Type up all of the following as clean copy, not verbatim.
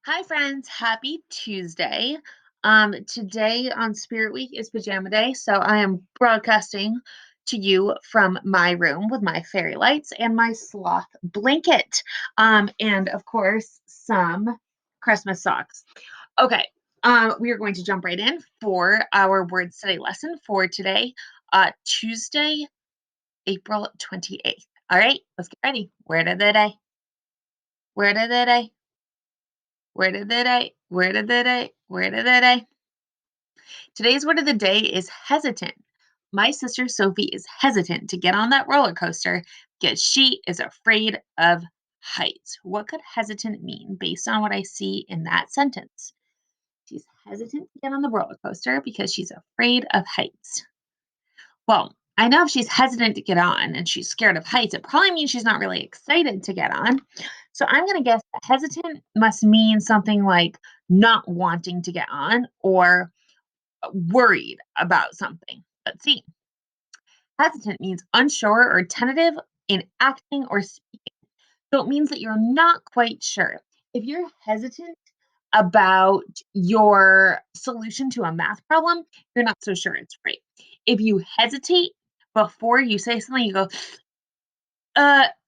Hi, friends. Happy Tuesday. Today on Spirit Week is Pajama Day, so I am broadcasting to you from my room with my fairy lights and my sloth blanket, and of course, some Christmas socks. Okay, we are going to jump right in for our word study lesson for today, Tuesday, April 28th. All right, let's get ready. Word of the day. Word of the day. Word of the day, word of the day, word of the day. Today's word of the day is hesitant. My sister Sophie is hesitant to get on that roller coaster because she is afraid of heights. What could hesitant mean based on what I see in that sentence? She's hesitant to get on the roller coaster because she's afraid of heights. Well, I know if she's hesitant to get on and she's scared of heights, it probably means she's not really excited to get on. So I'm going to guess that hesitant must mean something like not wanting to get on or worried about something. Let's see. Hesitant means unsure or tentative in acting or speaking. So it means that you're not quite sure. If you're hesitant about your solution to a math problem, you're not so sure it's right. If you hesitate before you say something, you go,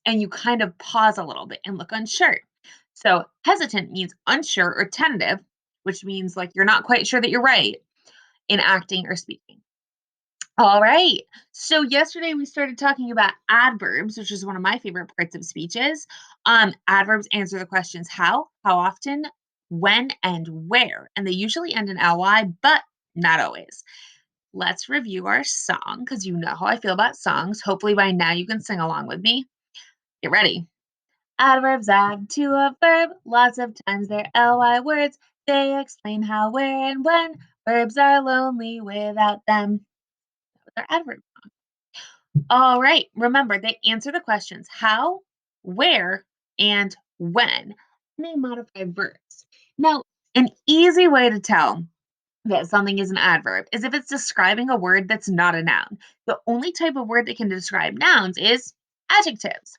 and you kind of pause a little bit and look unsure. So hesitant means unsure or tentative, which means like you're not quite sure that you're right in acting or speaking. All right. So yesterday we started talking about adverbs, which is one of my favorite parts of speeches. Adverbs answer the questions how often, when, and where. And they usually end in ly, but not always. Let's review our song because you know how I feel about songs. Hopefully by now you can sing along with me. Get ready. Adverbs add to a verb. Lots of times they're ly words. They explain how, where, and when. Verbs are lonely without them. They're adverbs. All right. Remember, they answer the questions how, where, and when. And they modify verbs. Now, an easy way to tell that something is an adverb is if it's describing a word that's not a noun. The only type of word that can describe nouns is adjectives.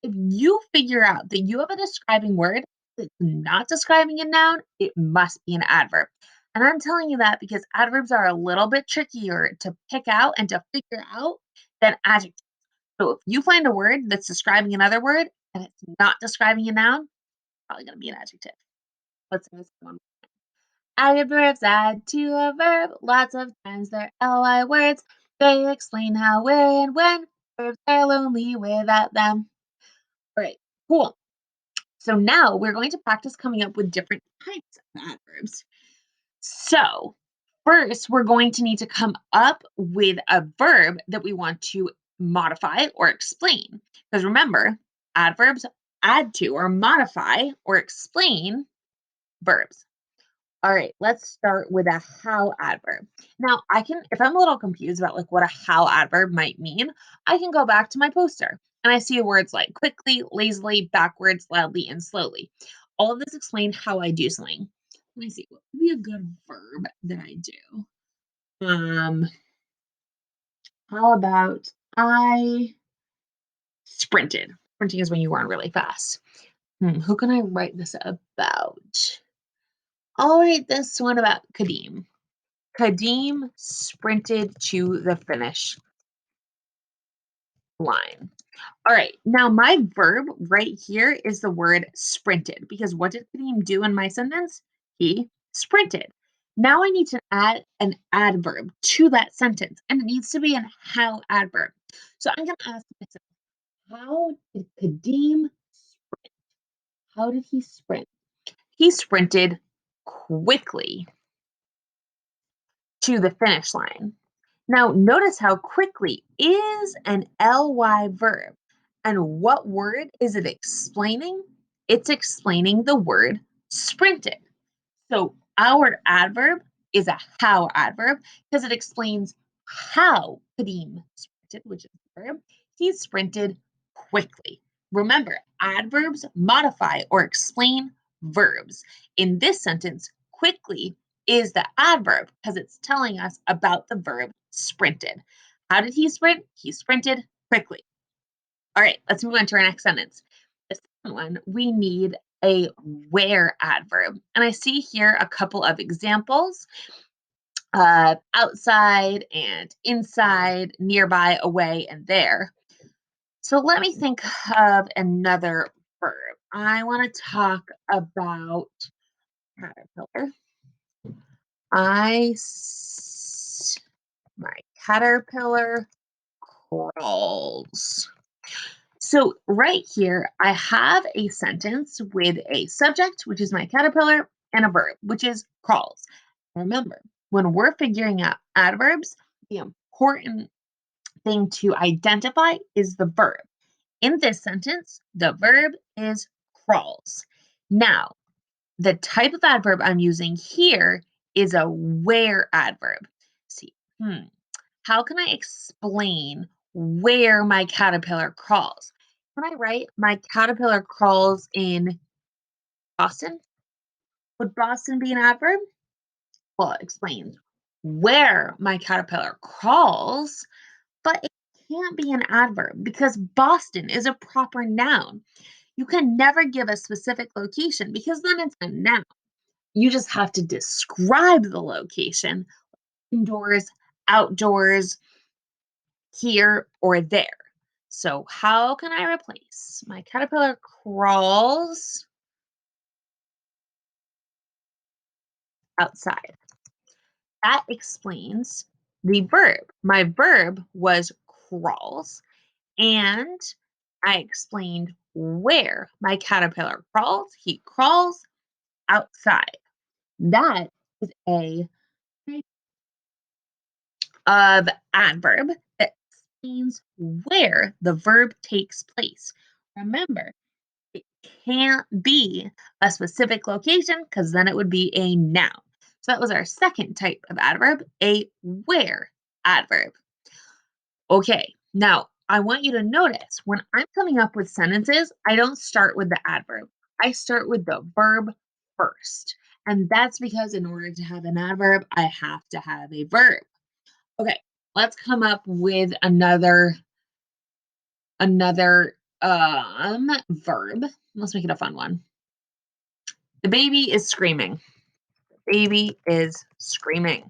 If you figure out that you have a describing word that's not describing a noun, it must be an adverb. And I'm telling you that because adverbs are a little bit trickier to pick out and to figure out than adjectives. So if you find a word that's describing another word and it's not describing a noun, it's probably going to be an adjective. Let's say this one. Adverbs add to a verb. Lots of times they're ly words. They explain how, where, and when. Verbs are lonely without them. All right, cool. So now we're going to practice coming up with different types of adverbs. So first, we're going to need to come up with a verb that we want to modify or explain. Because remember, adverbs add to or modify or explain verbs. All right, let's start with a how adverb. Now, if I'm a little confused about like what a how adverb might mean, I can go back to my poster and I see words like quickly, lazily, backwards, loudly, and slowly. All of this explain how I do something. Let me see, what would be a good verb that I do? Um, how about I sprinted? Sprinting is when you run really fast. Who can I write this about? I'll write this one about Kadeem. Kadeem sprinted to the finish line. All right, now my verb right here is the word sprinted because what did Kadeem do in my sentence? He sprinted. Now I need to add an adverb to that sentence, and it needs to be an how adverb. So I'm going to ask myself, how did Kadeem sprint? How did he sprint? He sprinted quickly to the finish line. Now, notice how quickly is an ly verb. And what word is it explaining? It's explaining the word sprinted. So our adverb is a how adverb because it explains how Kadeem sprinted, which is the verb. He sprinted quickly. Remember, adverbs modify or explain verbs. In this sentence, quickly is the adverb because it's telling us about the verb sprinted. How did he sprint? He sprinted quickly. All right, let's move on to our next sentence. The second one, we need a where adverb. And I see here a couple of examples, outside and inside, nearby, away, and there. So let me think of another verb. I want to talk about caterpillar. I, my caterpillar crawls. So right here, I have a sentence with a subject, which is my caterpillar, and a verb, which is crawls. Remember, when we're figuring out adverbs, the important thing to identify is the verb. In this sentence, the verb is crawls. Now, the type of adverb I'm using here is a where adverb. See, how can I explain where my caterpillar crawls? Can I write my caterpillar crawls in Boston? Would Boston be an adverb? Well, it explains where my caterpillar crawls, but it can't be an adverb because Boston is a proper noun. You can never give a specific location because then it's a noun. You just have to describe the location, indoors, outdoors, here, or there. So, how can I replace my caterpillar crawls outside? That explains the verb. My verb was crawls, and I explained where my caterpillar crawls. He crawls outside. That is a type of adverb that explains where the verb takes place. Remember, it can't be a specific location because then it would be a noun. So that was our second type of adverb, a where adverb. Okay, now I want you to notice when I'm coming up with sentences, I don't start with the adverb. I start with the verb first. And that's because in order to have an adverb, I have to have a verb. Okay, let's come up with another verb. Let's make it a fun one. The baby is screaming. The baby is screaming.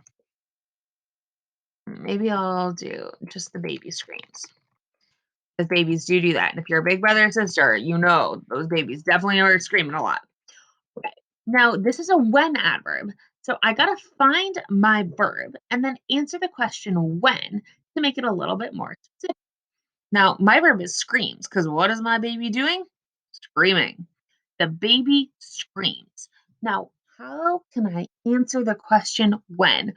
Maybe I'll do just the baby screams. Because babies do that. And if you're a big brother or sister, you know those babies definitely are screaming a lot. Okay. Now, this is a when adverb. So I got to find my verb and then answer the question when to make it a little bit more specific. Now, my verb is screams because what is my baby doing? Screaming. The baby screams. Now, how can I answer the question when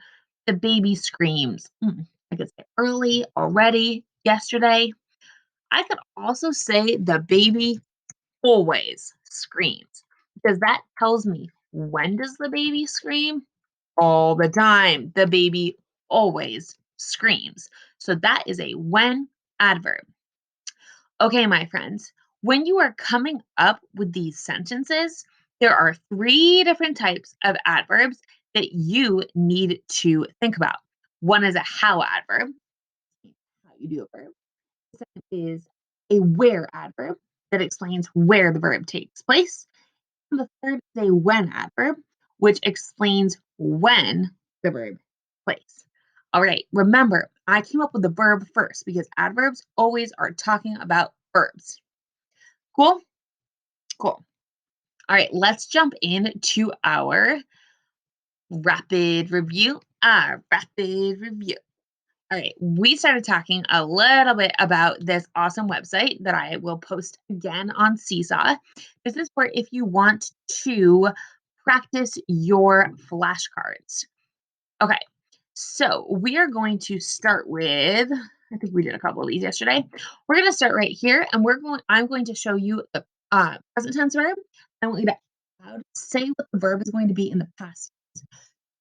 the baby screams? I could say early, already, yesterday. I could also say the baby always screams because that tells me when does the baby scream? All the time. The baby always screams. So that is a when adverb. Okay, my friends, when you are coming up with these sentences, there are three different types of adverbs that you need to think about. One is a how adverb, how you do a verb. The second is a where adverb that explains where the verb takes place. And the third is a when adverb, which explains when the verb takes place. All right, remember, I came up with the verb first because adverbs always are talking about verbs. Cool? Cool. All right, let's jump into our rapid review. Rapid review. All right, we started talking a little bit about this awesome website that I will post again on Seesaw. This is for if you want to practice your flashcards. Okay, so we are going to start with, I think we did a couple of these yesterday. We're going to start right here, and I'm going to show you the present tense verb. I want you to out loud say what the verb is going to be in the past.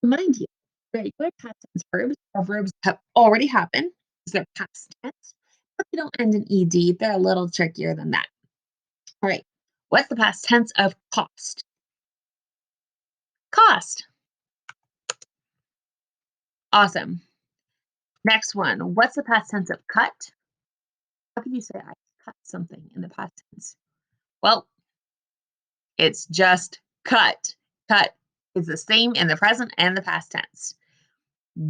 Mind you, regular past tense verbs are verbs that have already happened, because they're past tense, but they don't end in ed. They're a little trickier than that. All right, what's the past tense of cost? Cost. Awesome. Next one, what's the past tense of cut? How can you say I cut something in the past tense? Well, It's just cut. Cut is the same in the present and the past tense.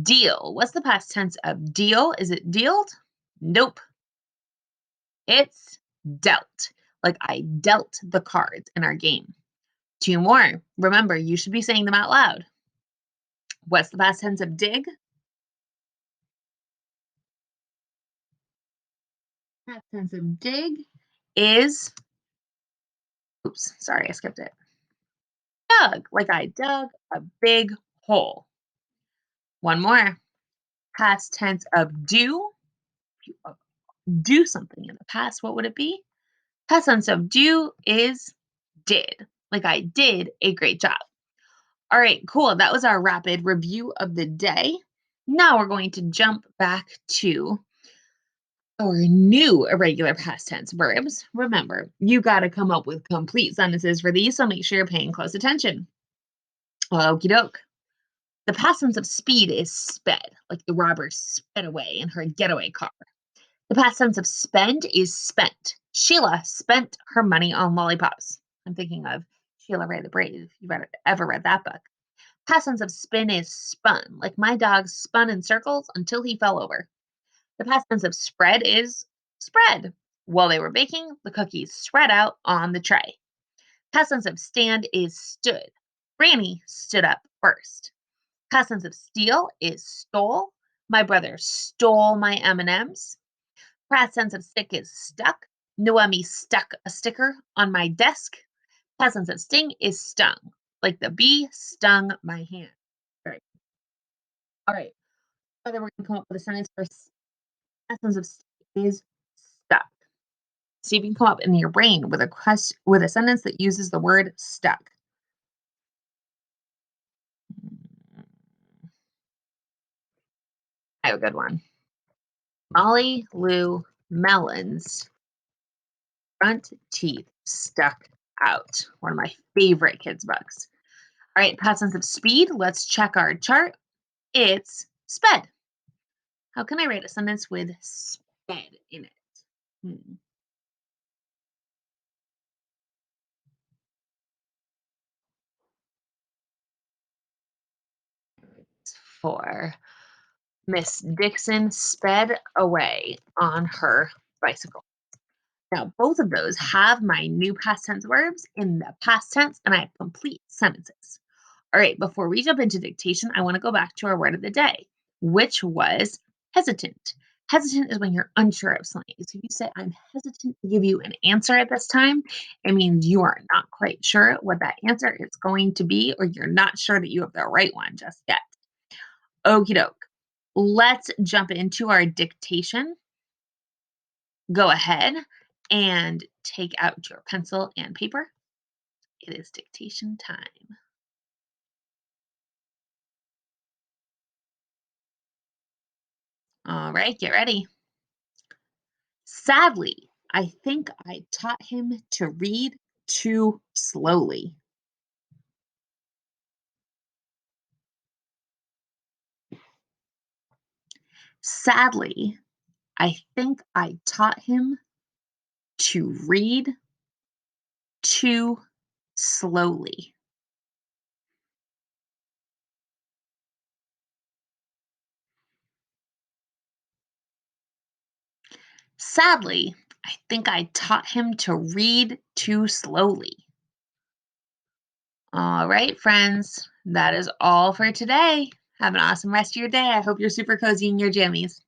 Deal. What's the past tense of deal? Is it dealt? Nope. It's dealt. Like I dealt the cards in our game. Two more. Remember, you should be saying them out loud. What's the past tense of dig? Past tense of dig is, oops, sorry, I skipped it. Dug. Like I dug a big hole. One more. Past tense of do. Do something in the past. What would it be? Past tense of do is did. Like I did a great job. All right, cool. That was our rapid review of the day. Now we're going to jump back to our new irregular past tense verbs. Remember, you got to come up with complete sentences for these, so make sure you're paying close attention. Okie doke. The past tense of speed is sped, like the robber sped away in her getaway car. The past tense of spend is spent. Sheila spent her money on lollipops. I'm thinking of Sheila Ray the Brave, if you've ever read that book. Past tense of spin is spun, like my dog spun in circles until he fell over. The past tense of spread is spread. While they were baking, the cookies spread out on the tray. Past tense of stand is stood. Granny stood up first. Past tense of steal is stole. My brother stole my M&Ms. Past tense of stick is stuck. Noemi stuck a sticker on my desk. Past tense of sting is stung, like the bee stung my hand. All right. All right. So then we're going to come up with a sentence for past tense of stick is stuck. See if you can come up in your brain with a question, with a sentence that uses the word stuck. I have a good one. Molly Lou Melon's front teeth stuck out. One of my favorite kids' books. All right, past tense of speed. Let's check our chart. It's sped. How can I write a sentence with sped in it? Hmm. For Miss Dixon sped away on her bicycle. Now, both of those have my new past tense verbs in the past tense, and I have complete sentences. All right, before we jump into dictation, I want to go back to our word of the day, which was hesitant. Hesitant is when you're unsure of something. So if you say, I'm hesitant to give you an answer at this time, it means you are not quite sure what that answer is going to be, or you're not sure that you have the right one just yet. Okie doke. Let's jump into our dictation. Go ahead and take out your pencil and paper. It is dictation time. All right, get ready. Sadly, I think I taught him to read too slowly. Sadly, I think I taught him to read too slowly. Sadly, I think I taught him to read too slowly. All right, friends, that is all for today. Have an awesome rest of your day. I hope you're super cozy in your jammies.